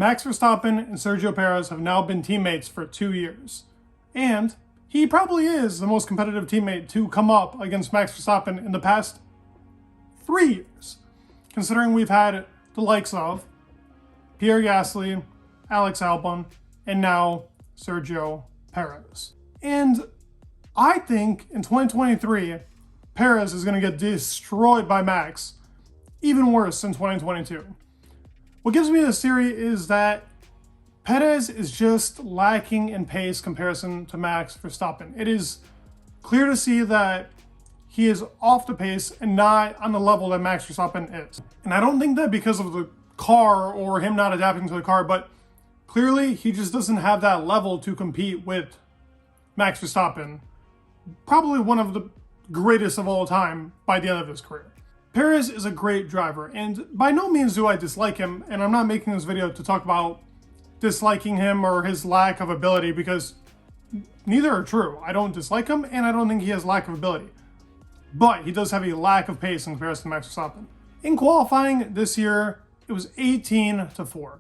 Max Verstappen and Sergio Perez have now been teammates for 2 years. And he probably is the most competitive teammate to come up against Max Verstappen in the past 3 years, considering we've had the likes of Pierre Gasly, Alex Albon, and now Sergio Perez. And I think in 2023, Perez is going to get destroyed by Max, even worse in 2022. What gives me this theory is that Perez is just lacking in pace comparison to Max Verstappen. It is clear to see that he is off the pace and not on the level that Max Verstappen is. And I don't think that because of the car or him not adapting to the car, but clearly he just doesn't have that level to compete with Max Verstappen, probably one of the greatest of all time by the end of his career. Perez is a great driver, and by no means do I dislike him, and I'm not making this video to talk about disliking him or his lack of ability, because neither are true. I don't dislike him, and I don't think he has lack of ability. But he does have a lack of pace in comparison to Max Verstappen. In qualifying this year, it was 18-4.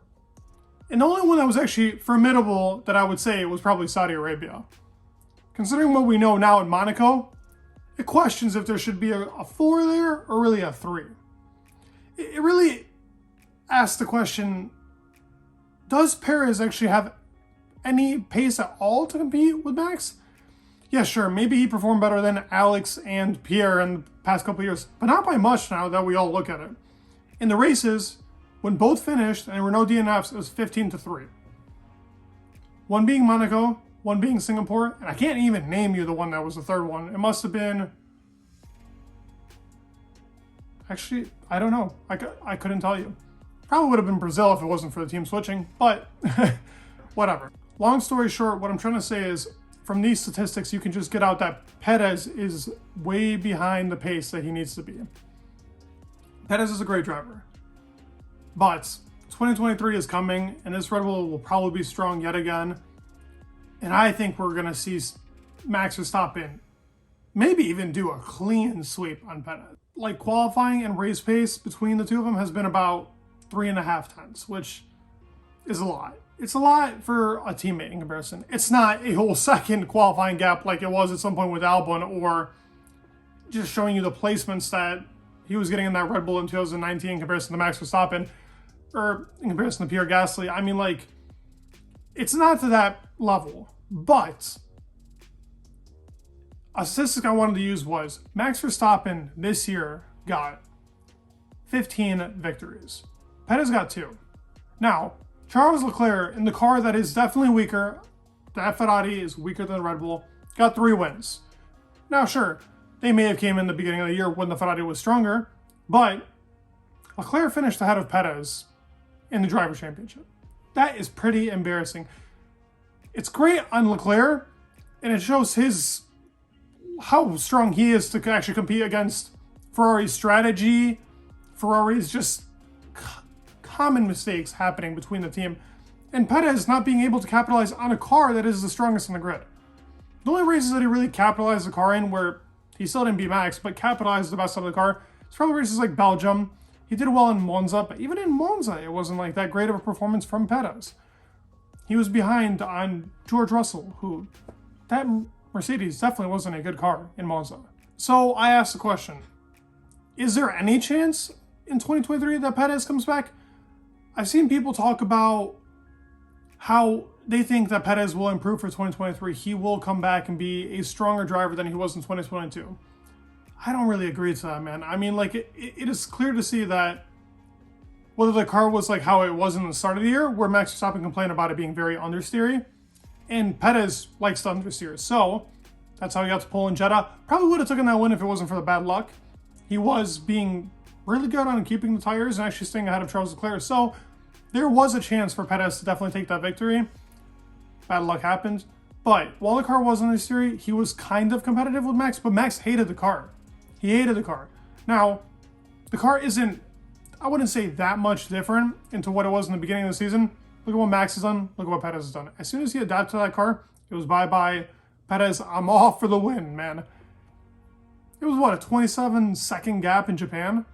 And the only one that was actually formidable that I would say was probably Saudi Arabia. Considering what we know now in Monaco, it questions if there should be a 4 there or really a 3. It really asks the question, does Perez actually have any pace at all to compete with Max? Yeah, sure, maybe he performed better than Alex and Pierre in the past couple of years, but not by much now that we all look at it. In the races, when both finished and there were no DNFs, it was 15-3. One being Monaco, one being Singapore, and I can't even name you the one that was the third one. It must have been... Actually, I don't know. I couldn't tell you. Probably would have been Brazil if it wasn't for the team switching, but whatever. Long story short, what I'm trying to say is, from these statistics, you can just get out that Perez is way behind the pace that he needs to be. Perez is a great driver, but 2023 is coming, and this Red Bull will probably be strong yet again. And I think we're going to see Max Verstappen maybe even do a clean sweep on Perez. Like, qualifying and race pace between the two of them has been about 3.5 tenths, which is a lot. It's a lot for a teammate in comparison. It's not a whole second qualifying gap like it was at some point with Albon, or just showing you the placements that he was getting in that Red Bull in 2019 in comparison to Max Verstappen, or in comparison to Pierre Gasly. I mean, like, it's not to that level, but a statistic I wanted to use was Max Verstappen this year got 15 victories. Perez got 2. Now, Charles Leclerc, in the car that is definitely weaker, that Ferrari is weaker than the Red Bull, got 3 wins. Now, sure, they may have came in the beginning of the year when the Ferrari was stronger, but Leclerc finished ahead of Perez in the Drivers' Championship. That is pretty embarrassing. It's great on Leclerc, and it shows how strong he is to actually compete against Ferrari's strategy, Ferrari's just common mistakes happening between the team, and Perez not being able to capitalize on a car that is the strongest in the grid. The only races that he really capitalized the car in, where he still didn't beat Max, but capitalized the best out of the car, it's probably races like Belgium. He did well in Monza, but even in Monza, it wasn't like that great of a performance from Perez. He was behind on George Russell, who, that Mercedes definitely wasn't a good car in Monza. So I asked the question, is there any chance in 2023 that Perez comes back? I've seen people talk about how they think that Perez will improve for 2023. He will come back and be a stronger driver than he was in 2022. I don't really agree to that, man. I mean, like, it is clear to see that whether the car was like how it was in the start of the year, where Max Verstappen complained about it being very understeery, and Perez likes to understeer. So that's how he got to pole in Jeddah. Probably would have taken that win if it wasn't for the bad luck. He was being really good on keeping the tires and actually staying ahead of Charles Leclerc. So there was a chance for Perez to definitely take that victory. Bad luck happened. But while the car was understeery, he was kind of competitive with Max, but Max hated the car. He hated the car. Now, the car isn't, I wouldn't say that much different into what it was in the beginning of the season. Look at what Max has done. Look at what Perez has done. As soon as he adapted to that car, it was bye-bye. Perez, I'm off for the win, man. It was, what, a 27-second gap in Japan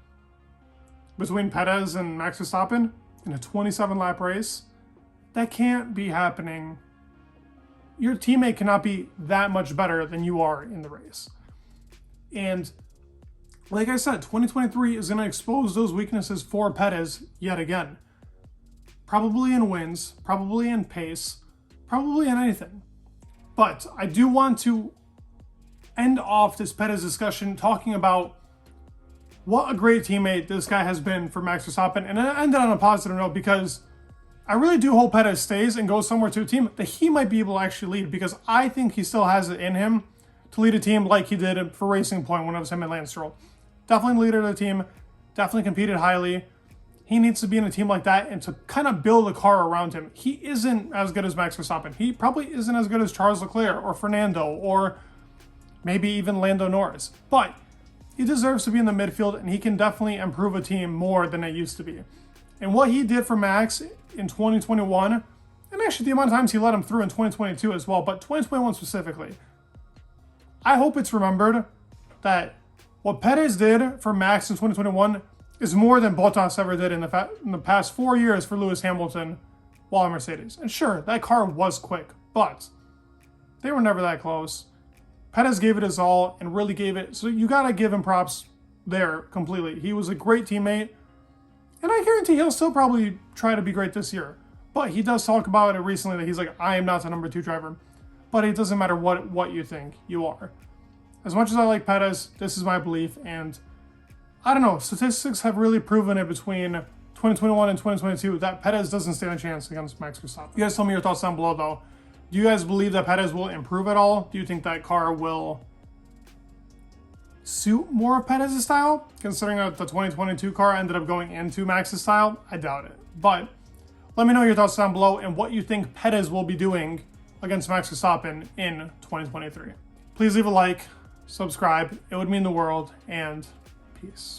between Perez and Max Verstappen in a 27-lap race. That can't be happening. Your teammate cannot be that much better than you are in the race. And like I said, 2023 is going to expose those weaknesses for Perez yet again. Probably in wins, probably in pace, probably in anything. But I do want to end off this Perez discussion talking about what a great teammate this guy has been for Max Verstappen. And I ended on a positive note because I really do hope Perez stays and goes somewhere to a team that he might be able to actually lead, because I think he still has it in him to lead a team like he did for Racing Point when it was him and Lance Stroll. Definitely the leader of the team, definitely competed highly. He needs to be in a team like that and to kind of build a car around him. He isn't as good as Max Verstappen. He probably isn't as good as Charles Leclerc or Fernando or maybe even Lando Norris. But he deserves to be in the midfield, and he can definitely improve a team more than it used to be. And what he did for Max in 2021, and actually the amount of times he let him through in 2022 as well, but 2021 specifically, I hope it's remembered that what Perez did for Max in 2021 is more than Bottas ever did in the past 4 years for Lewis Hamilton while in Mercedes. And sure, that car was quick, but they were never that close. Perez gave it his all and really gave it, so you gotta give him props there completely. He was a great teammate, and I guarantee he'll still probably try to be great this year. But he does talk about it recently that he's like, I am not the number 2 driver. But it doesn't matter what you think you are. As much as I like Perez, this is my belief, and I don't know, statistics have really proven it between 2021 and 2022 that Perez doesn't stand a chance against Max Verstappen. You guys tell me your thoughts down below though. Do you guys believe that Perez will improve at all? Do you think that car will suit more of Perez's style? Considering that the 2022 car ended up going into Max's style, I doubt it. But let me know your thoughts down below and what you think Perez will be doing against Max Verstappen in 2023. Please leave a like, subscribe, it would mean the world, and peace.